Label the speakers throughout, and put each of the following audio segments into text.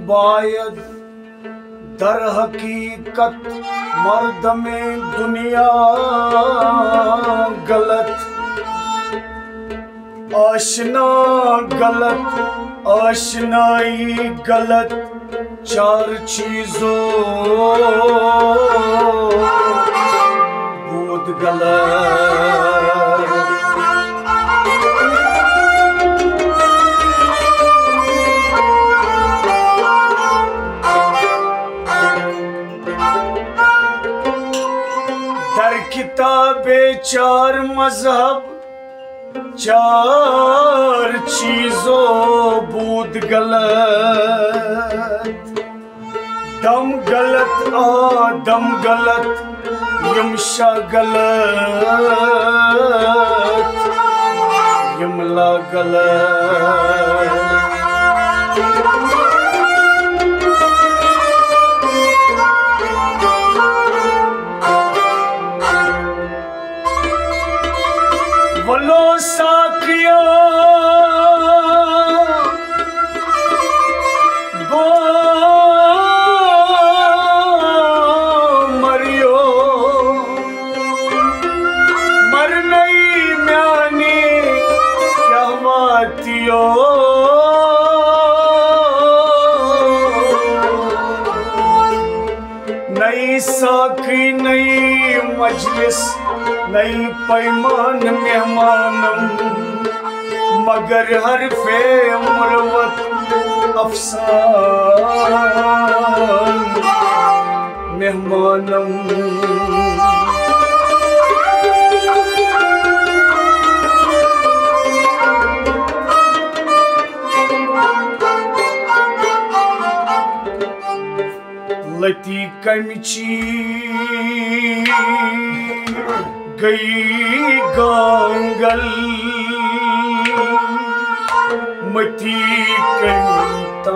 Speaker 1: बायद दर हकीकत मर्द में दुनिया गलत, आशना गलत, आशनाई गलत, चार चीजों बहुत गलत। किताबे चार मजहब, चार चीजों बूद गलत, दम गलत आदम गलत, यमशा गलत, यमला गलत। वलो साकिया गो मरियो, मर नहीं म्यानी क्या बातियो, नई साकी नई मजलिस नई पैमान मेहमानम, मगर हरफे मुरवत अफसान मेहमानम। लती कमची गई गांगल, मती कंता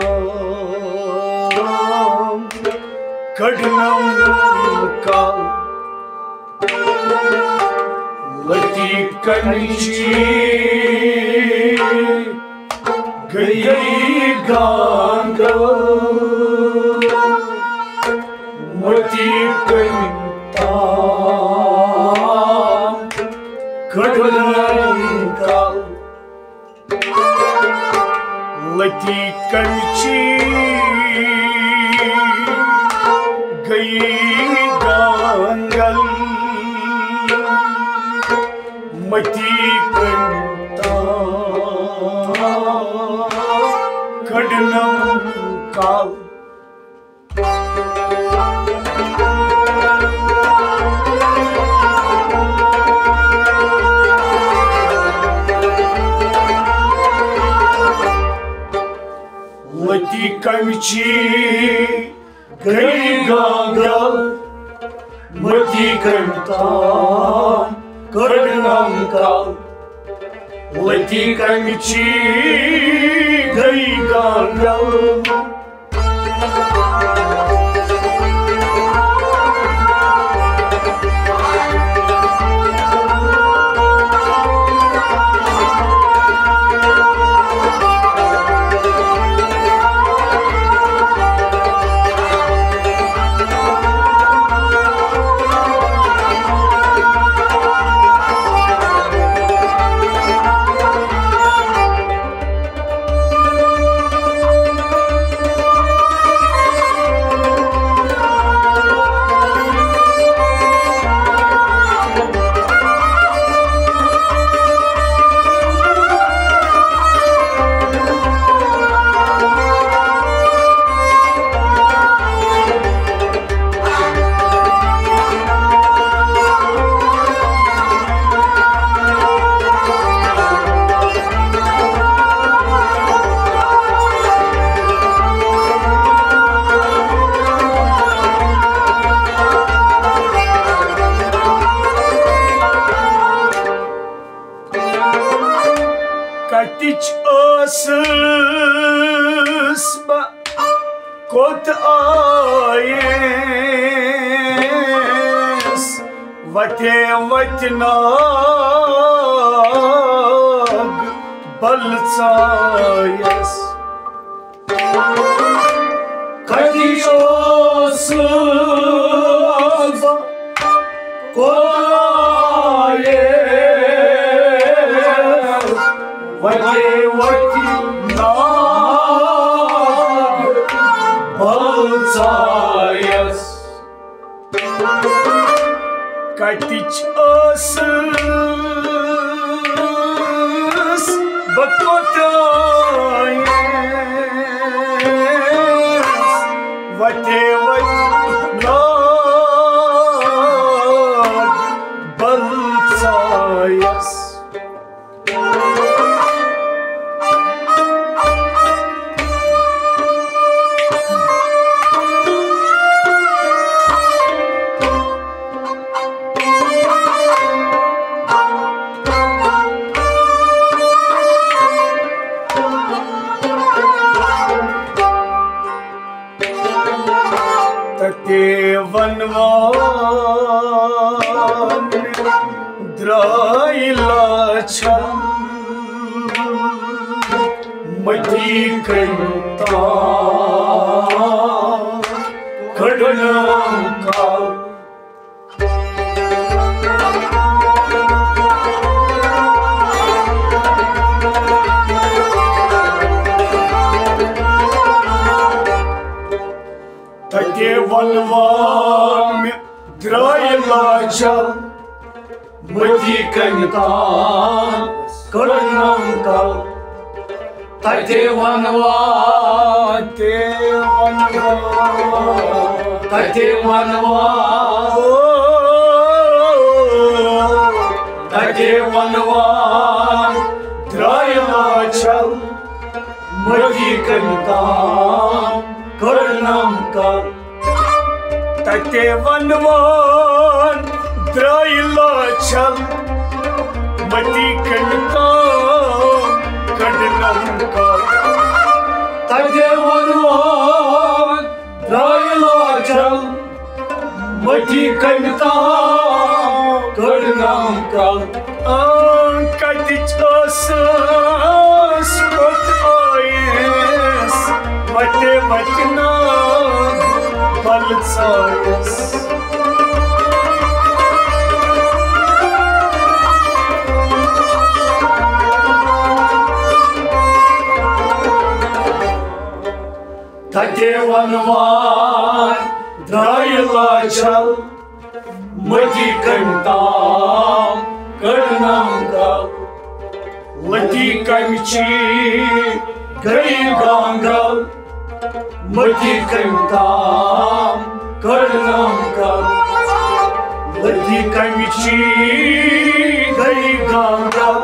Speaker 1: कड़नम का, लती कमची गई गांगल, मती कंता कड़नका, लती कंची गई गांगल, मती कंता कड़नका। लती कमची गई गांगल, मती कंता कड़नका, लती कमची गई Gangal. Katich ăsăs bă Cot aies Vate vatnag Balțaies Katich ăsăs bă Cot aies Vate vatnag Balțaies Katich ăsăs bă cot aies Vate vatnag Balțaies Tate vanvan draila chal Mati kanta kadnaka Tate vanvan draila chal Mati kanta kadnaka Tate vanvan Tate vanvan draila chal Mati kanta kadnaka Tate vanvan draila chal Mati kanta kadnaka Tate vanvan draila chal Mati kanta kadnaka Katich ăsăs cot aies Vate vatnag Balțaies Tate vanvan draila chal Mati kanta kadnaka Lati kamchi gai gangal Mati kanta kadnaka Lati kamchi gai gangal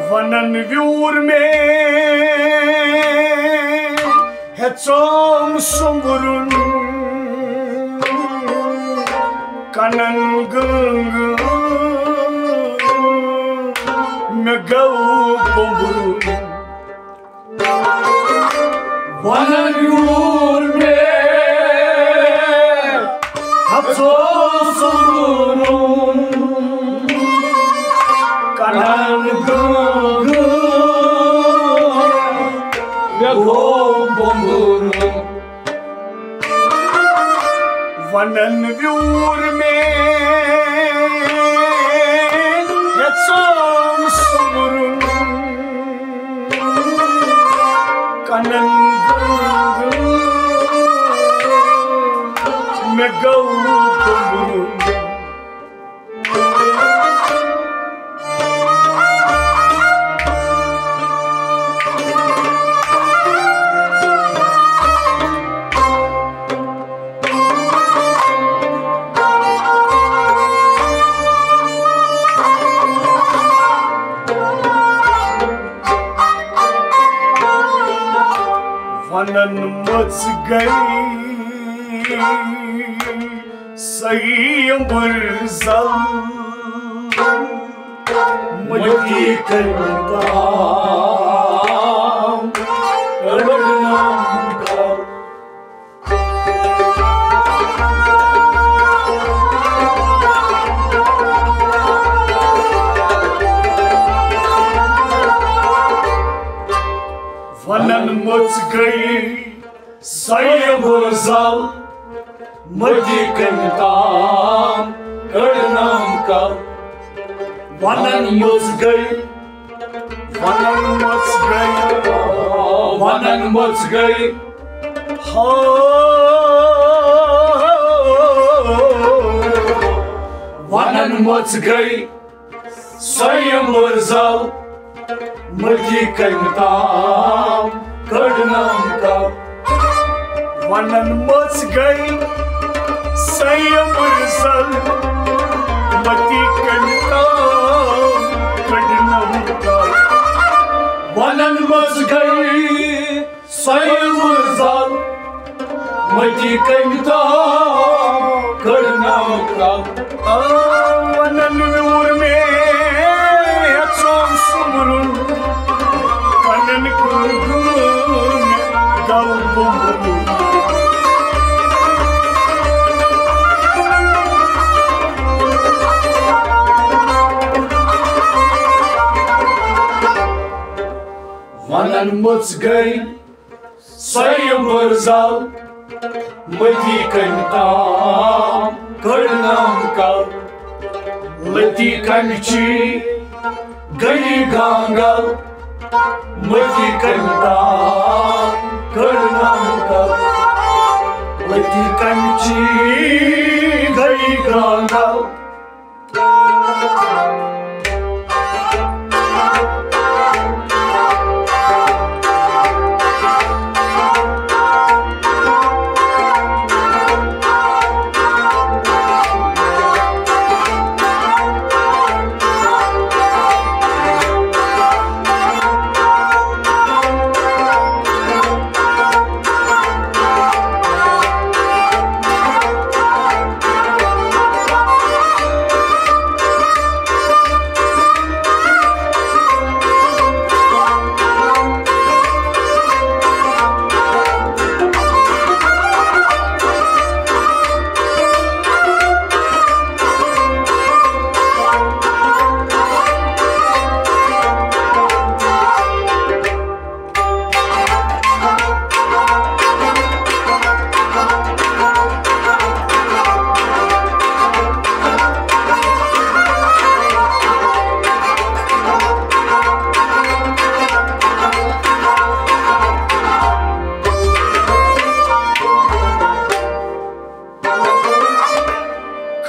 Speaker 1: Vanan viurme Hetsom sungurun Kanan gung Megau bomburun Vanan viurme Hetsom sungurun वनन मच गई सयंबर जल मटी करता वनन मच गई सयंबर जल मटी करता करनाम का वनन मच गई वनन मच गई वनन मच गई वनन मच गई सयंबर जल मटी करता करनाम का वनन मच गई सयंबर जल मटी करता करनाम का वनन मच गई सयंबर जल मटी करता करनाम का वनन नूर में चोम सुमरुन कनन कुगुन गाव बुमरू वनन मच गई सयंबर जल मटी करता करनाम का लती कंची गई गांगल मटी करता करनाम का लती कंची गई Gangal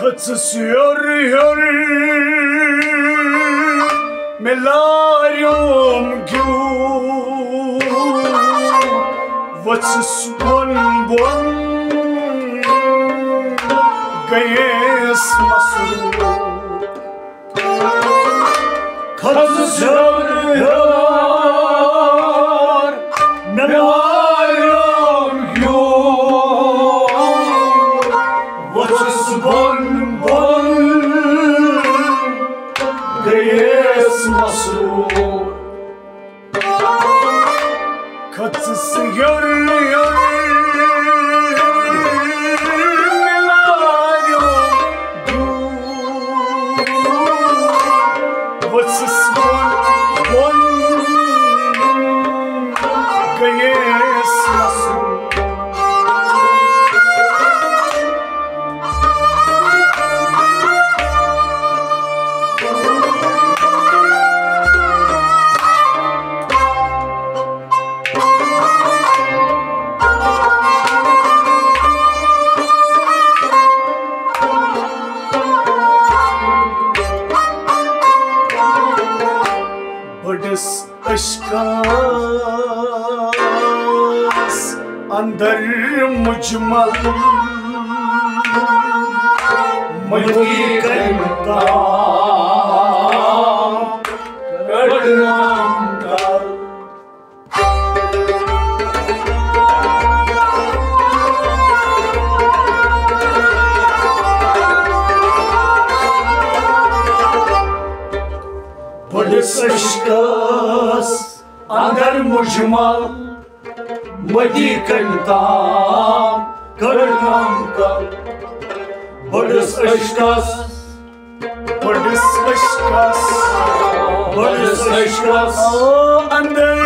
Speaker 1: Kaçışıyor melaryum gül Vaçış bon bon gayes masur Kaçışıyor melaryum gül Vaçış bon Gayes masur Katısı görüyor neler Vaçız bon Gayes masur बड़स अशकास अंदर मुजमल मटी करता करनाम का बड़स अशकस अंदर मुजमल मदी कंताम करनाम का बड़स अशकस अंदर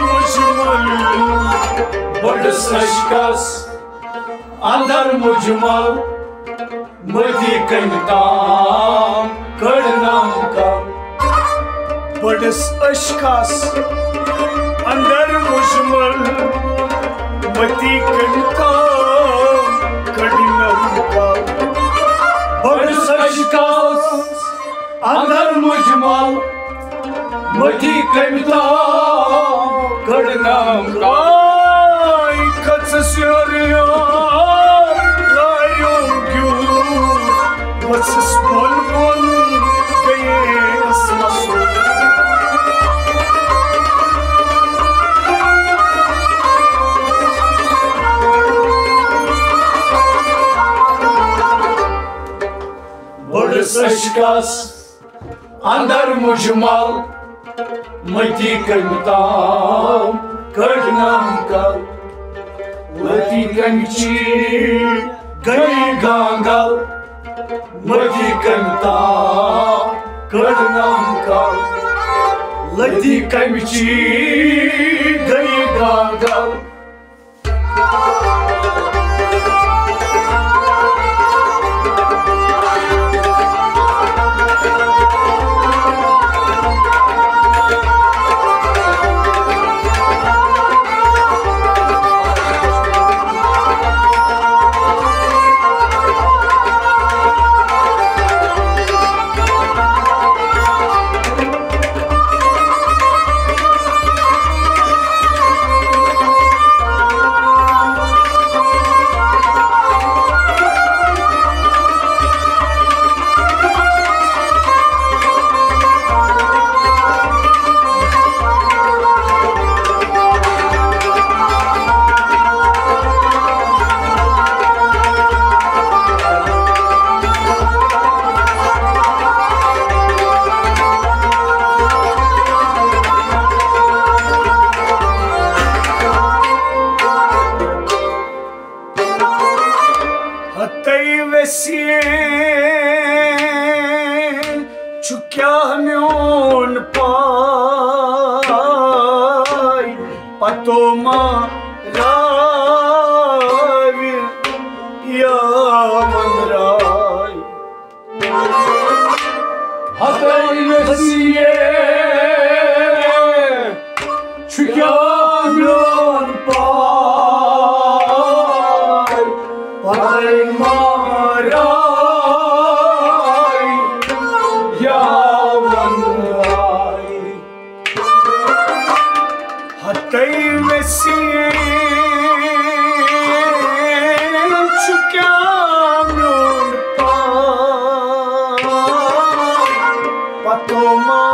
Speaker 1: मुजमल बड़स अशकस अंदर मुजमल मदी कंताम करनाम का बड़स अशकस अंदर मुजमल मदी कंताम करनाम का बड़स अशकस अंदर मुजमल मदी कंताम करनाम का What's bol bol gayes masood बड़स अशकस अंदर मुजमल मदी कंताम करनाम का लती कंची गई गांगल मदी कंताम करनाम का लती कंची गई Gangal Çukya myon pay patoma ravi ya manray hatay vesiye çukya myon pay patoma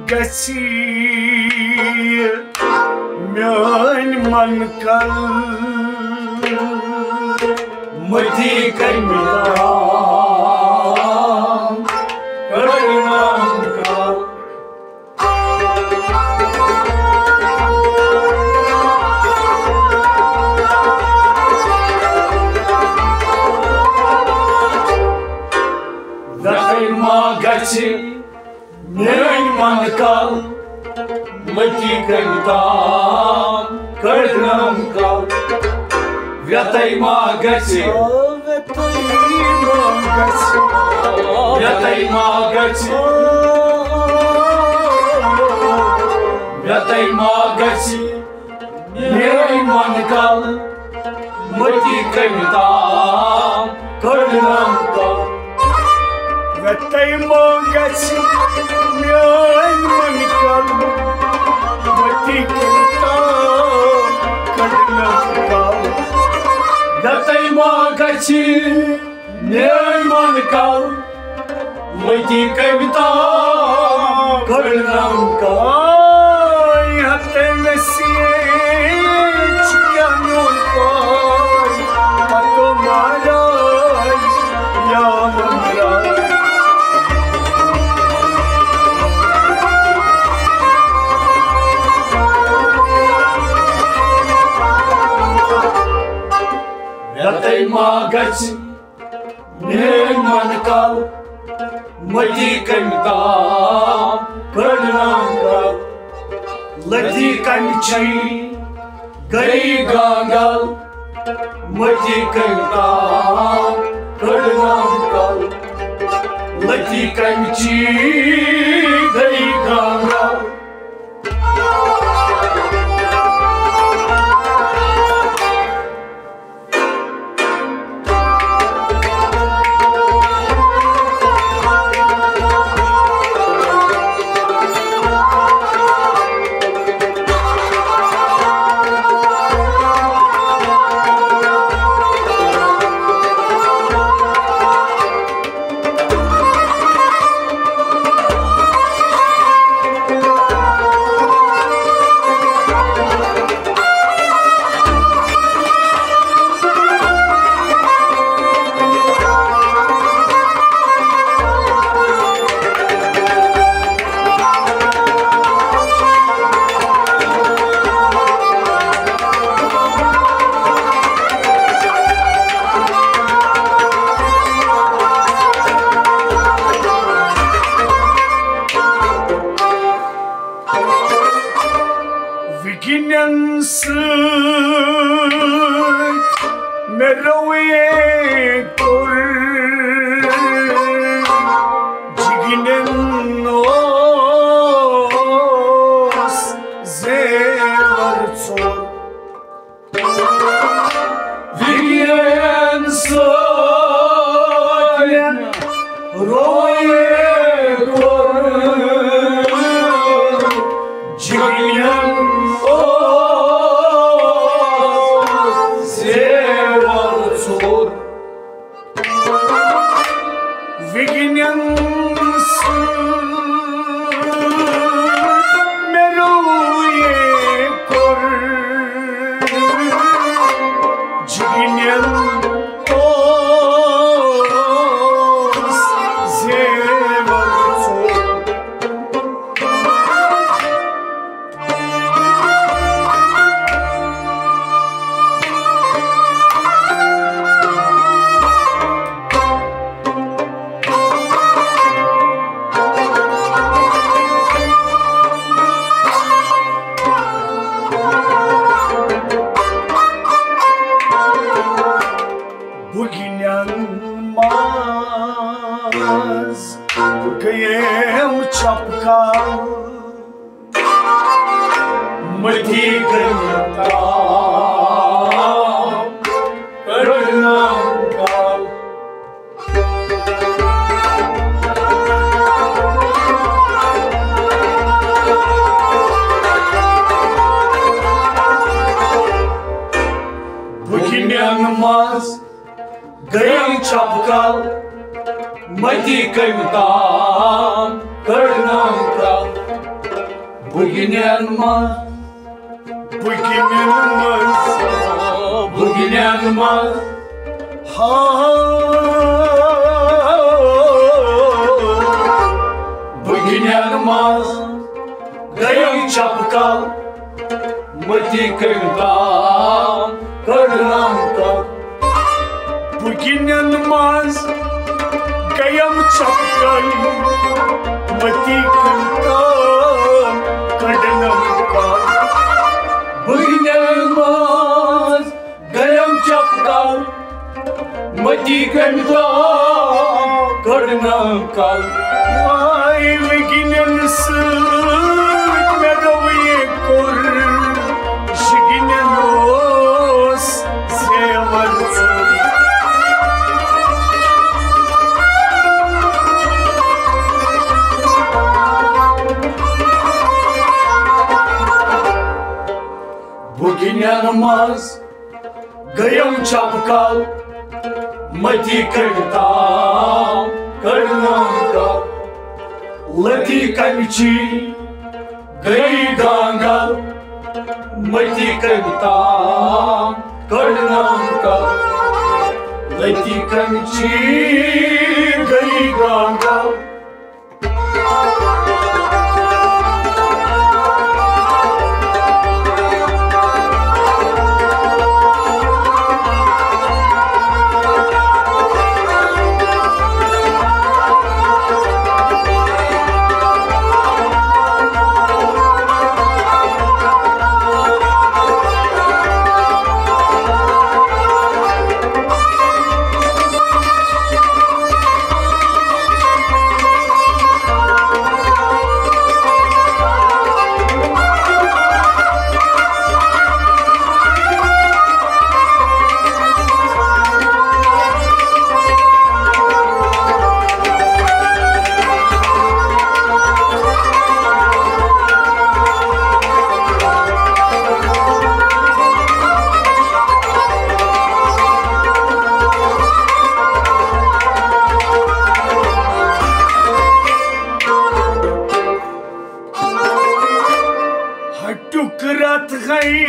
Speaker 1: Gasi myan man kal madi kantam karnam kal Dakai ma gasi myan man kal madi kantam karnam kal Vyatai ma gasi Vyatai ma gasi Vyatai ma gasi Meri man kal madi kantam karnam kal
Speaker 2: Data-i magați mi-ai manicat, mătică-ta cădină-ca.
Speaker 1: Data-i magați mi-ai manicat, mătică-ta cădină-ca.
Speaker 2: Hate mesie chianul pai, atomarai ya mundrai.
Speaker 1: Data-i magați mi-ai manicat, mătică-ta cădină-ca.
Speaker 2: Lădică-mi
Speaker 1: Găi gangal, mătică-ta cădină-ca. Lătică-mi găi gangal.
Speaker 2: Viginen sunt mereu e cor, Viginen nos zevarțor.
Speaker 1: Viginen sunt roie cor, Viginen
Speaker 2: Viginen sunt mereu e cor, Viginen os zevarțor. Bughinean mas că eu ceapca,
Speaker 1: mătică-ta cădină-ca. Bughinean mas găi ceapcal, mătică-ta cădină-ca. Bughinean mas Bughinean mas Bughinean mas găi ceapcal, mătică-ta cădină-ca.
Speaker 2: Bughinean mas că eu ceapca, mătică-ta cădină-ca.
Speaker 1: Bughinean mas găi ceapcal, mătică-ta cădină-ca.
Speaker 2: Mai Viginen sunt mereu e cor, Viginen os zevarțor. मैदान मज गयम चपकल मती कविताम कड़नाम का लती कमिची गई गांगल मती कविताम कड़नाम का लती कमिची गई गांगल टुकरत गई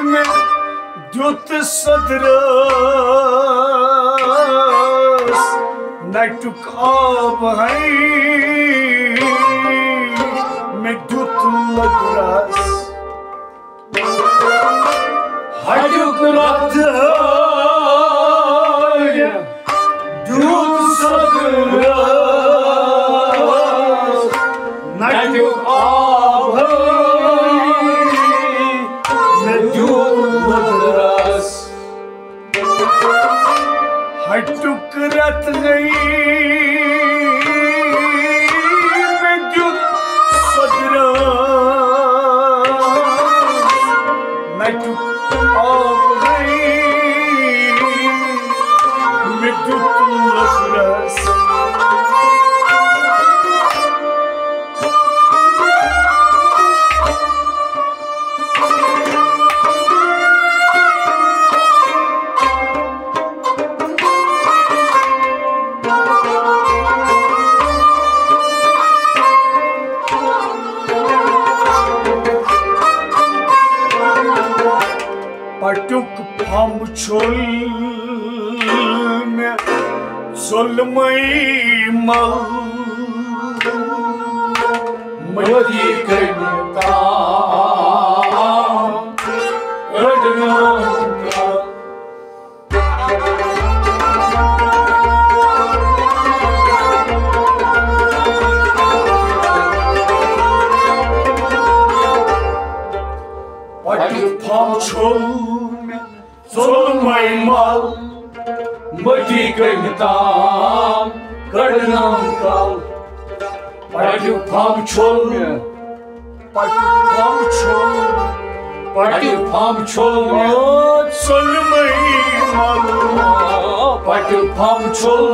Speaker 2: में दुत सदरस न टुक आब है में दुत लगरस टुकरत दुत सदरस न टुक टुकरत गई में जुत सदरस न टुक आब गई में जुत लगरस पटुक फम छोल में सोलमई मल मती कविता पटुक फम छोल सोलमई मल मती कविताम कड़नाम कल पटुक फम छोल सोलमई मल पटुक फम छोल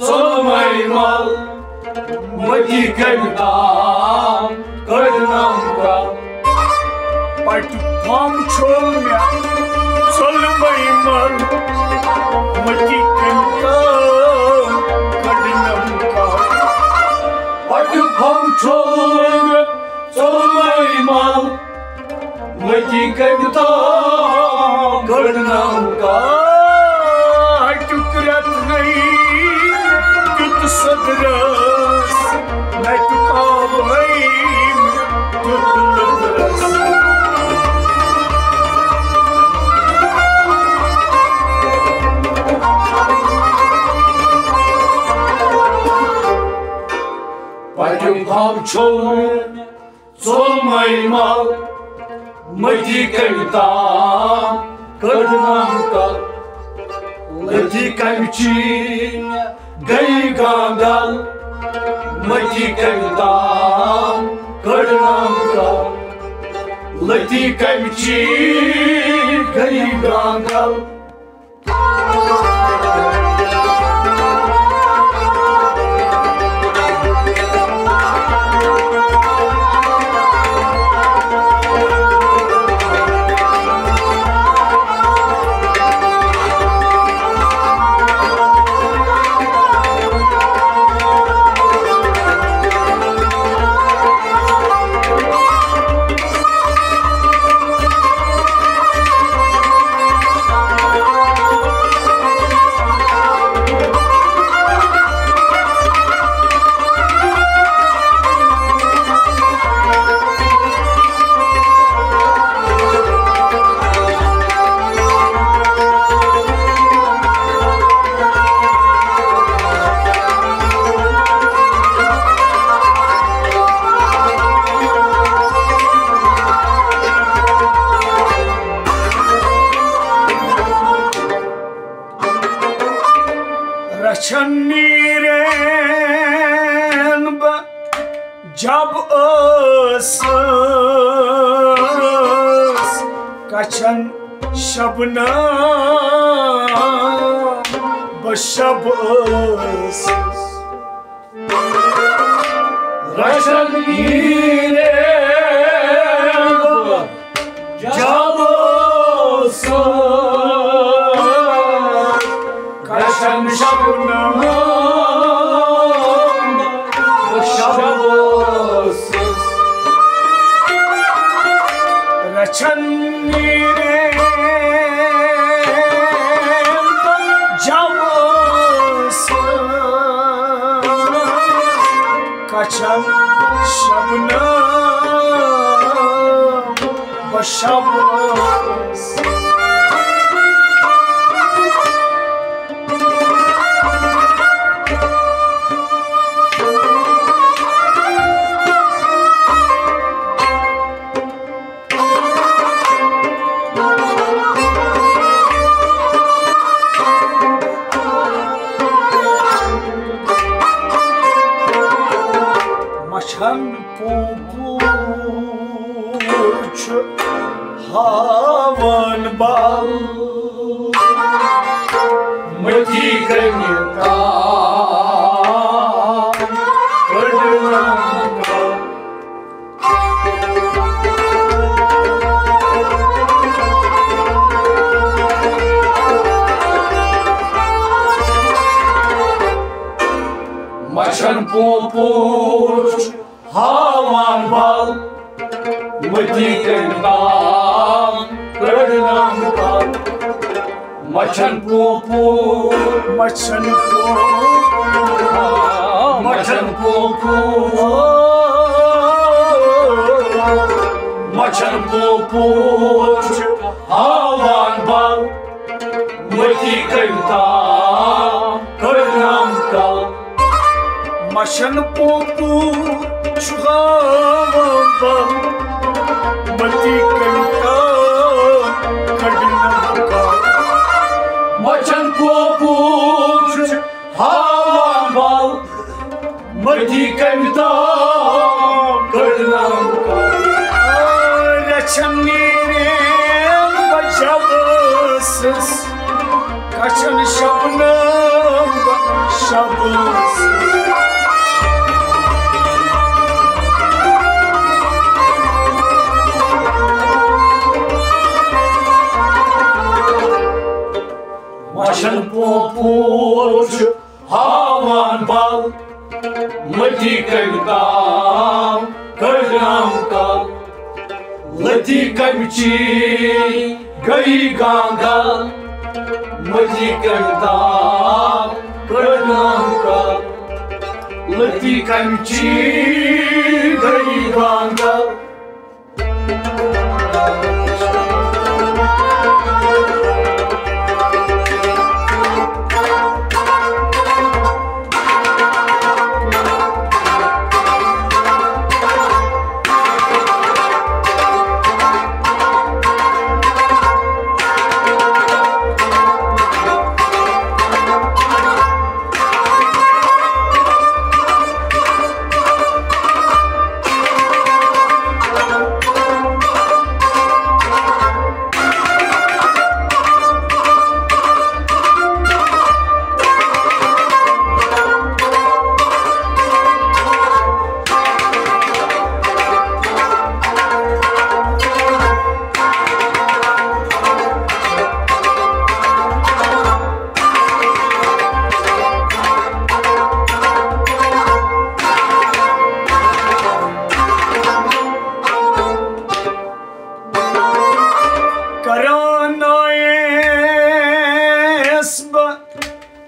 Speaker 2: सोलमई मल मती कविताम कड़नाम कल पटुक फम छोल सोलमई मल मती कविताम कड़नाम कल पटुक फम छोल सोलमई मल मती कविताम कड़नाम कल टुकरत गई जुत सदरस न टुक आब है जुत लगरस पटुक फम छोल सोलमई मल मती कविताम कड़नाम कल लती कमिची गई गांगल मती कविताम कड़नाम कल लती कमिची गई गांगल रचन नीरेन जब कचन शबनम बशब
Speaker 1: रचन नीरेन जब कचन शबनम
Speaker 2: रचन जब कचन Shabnam बशब Maçan pupuç havan bal
Speaker 1: मती कन्या मशन पोपुच हावान बल मती कन्या करनाम बल मशन पोपु
Speaker 2: मछन
Speaker 1: मशन पोपु मशन पोपुच हावान बल मती कन्या करनाम बल
Speaker 2: मछन पोपू छुगावन बल मती कविता कठिन का
Speaker 1: मचन पोपुच हावान बल मती कविता करनाम का
Speaker 2: रचन नीरेन बजब कचन शबनम बशब
Speaker 1: मशन पोपुच हावान बल मती कविता करनाम का लती कमची गई गांगल मती कविता करनाम का लती कमची गई गांगल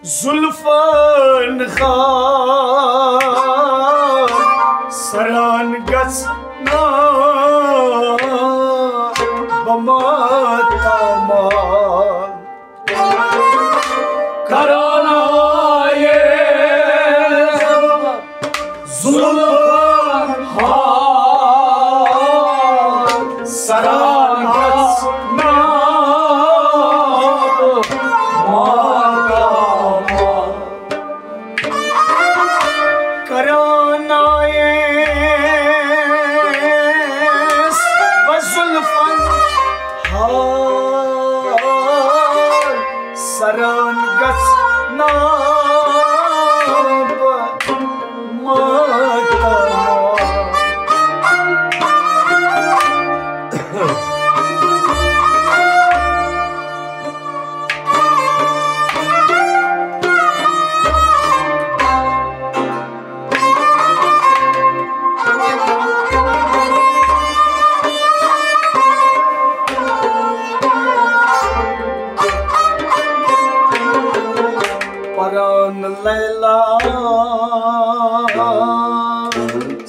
Speaker 1: जुल्फन खान सरान गस ना बमाता मान कराना ये जुल्फन खान सरान गस ना
Speaker 2: परान लैला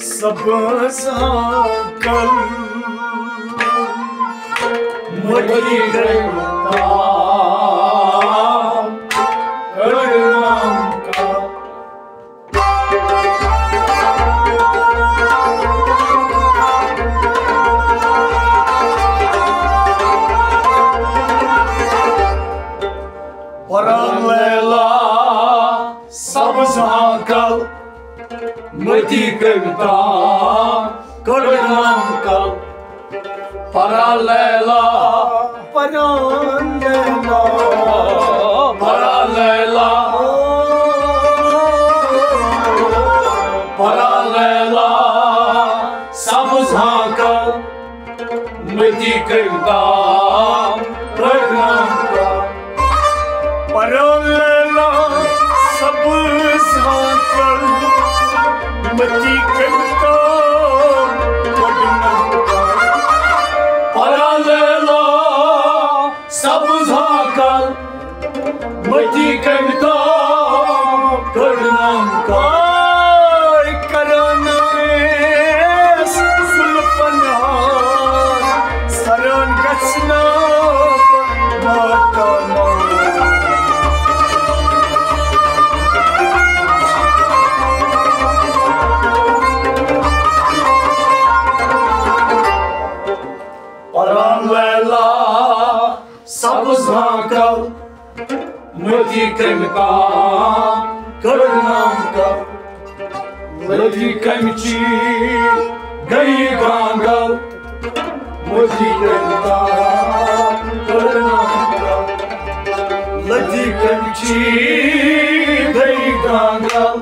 Speaker 2: सबज कल मरी गलता
Speaker 1: मती कविता करनाम कल परलैला
Speaker 2: परलैला
Speaker 1: परलैला परलैला सब झांकल मती कविता करनाम कल
Speaker 2: परलैला सब झांकल मती कविता
Speaker 1: परलैला सब झांकल मती कविता करनाम कल
Speaker 2: करना सुल्फना सरण गचना माता
Speaker 1: परलैला सब झांकल मती कविता करनाम कल मती कमची गई गांगल मती कविता करनाम कल मती कमची गई गांगल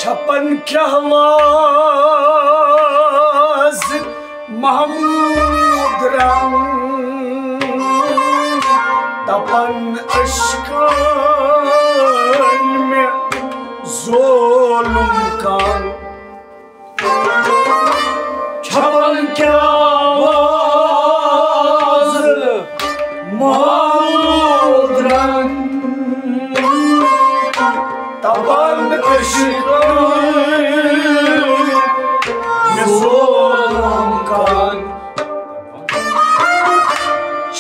Speaker 2: छपन ख्यावाज महमूद रंग तपन अश्कान में ज़ुल्म का
Speaker 1: छपन ख्यावाज महमूद रंग
Speaker 2: तपन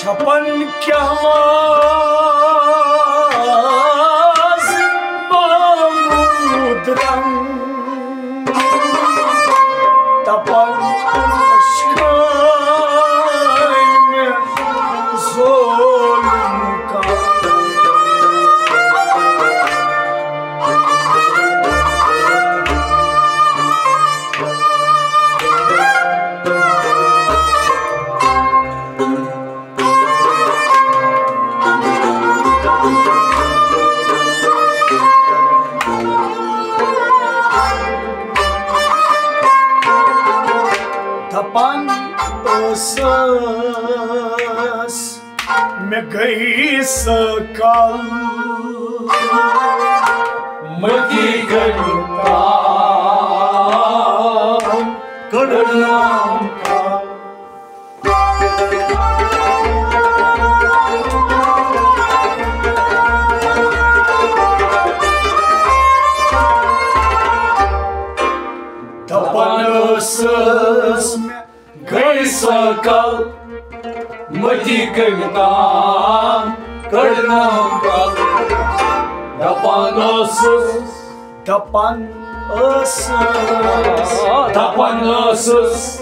Speaker 2: छपन ख्यावाज महमूद रंग तपन अश्कान में ज़ुल्म का धपन ओसस में गई सकल
Speaker 1: मती कविता करनाम कल
Speaker 2: धपन ओसस में
Speaker 1: गई सकल मती कविता Kadnamka Dapanosus
Speaker 2: Dapan ăsăs
Speaker 1: Dapanosus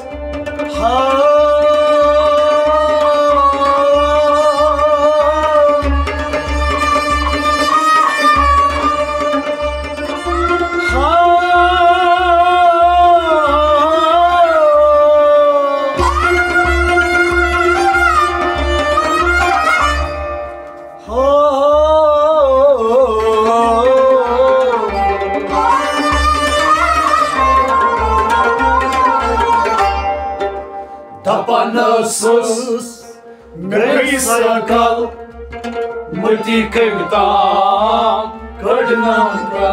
Speaker 1: Dapanosus Gaisakal Mati Kavitam Kadnamka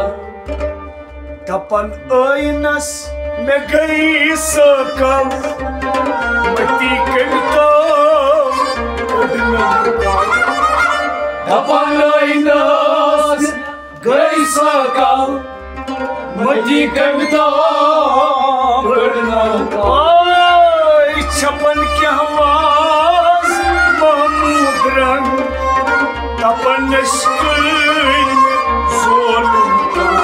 Speaker 2: Dapan ăinas Megai sakal Mati kavitam Kadnamka
Speaker 1: Dapanoinas Gaisakal Mati Kavitam Kadnamka
Speaker 2: Çapan ki havas Mahmud rang Dapan aşkın Zorlumdan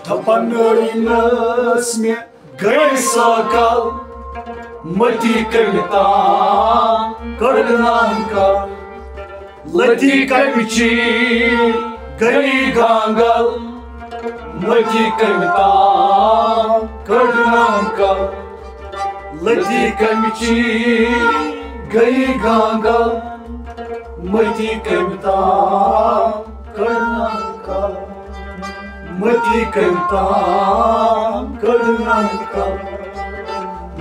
Speaker 2: Dapan ăinas me
Speaker 1: Gaisakal Mati Kavitam Kadnamka Lati Kavichi Gai Gangal Mati Kavitam Kadnamka Lati Kavichi Gai Gangal Mati Kavitam Kadnamka Mati Kavitam Kadnamka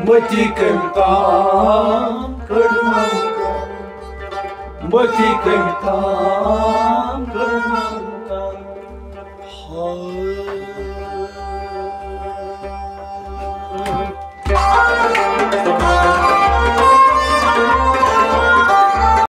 Speaker 1: Mati Kavitam Kadnamka Mati Kavitam